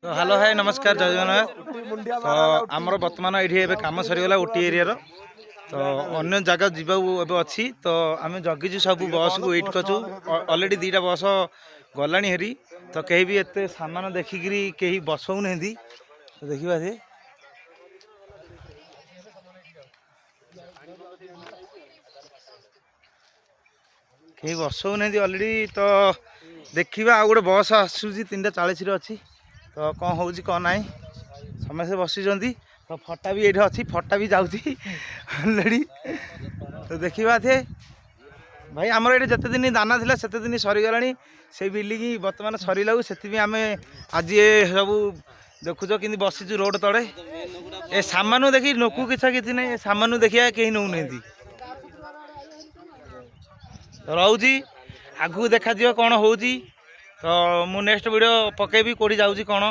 तो hello hi नमस्कार जय जगन्नाथ। तो आमर बर्तमान ये कम सरीगला उटी एरिया तो अन्य जगह जावाक अच्छी तो आम जगिचु सब बस को वेट करछु। अलरेडी दीटा बस गला हेरी तो कहीं भी एत सामान देखिकी कहीं बसऊ नहीं तो देखा सी कहीं बसऊ नहीं अलरेडी तो देखा आ गए बस आसूसी 3:40 अच्छी तो कौन हो कौन ना समस्ते बसी तो फटा भी ये अच्छी फटा भी जाऊँगी अलरेडी तो देखा थे भाई आमर ये जिते दिन दाना था से दिन सरीगला से बिलिंग बर्तमान सरला से आम आज ये सब देखुच कि बसीचु रोड तले ए सामान देखी नोकू किसी ना सामान देखिए कहीं नौ रोची आगू देखा कौन हो तो मु नेक्स्ट वीडियो पकेबी कौड़ी जाऊँगी कौन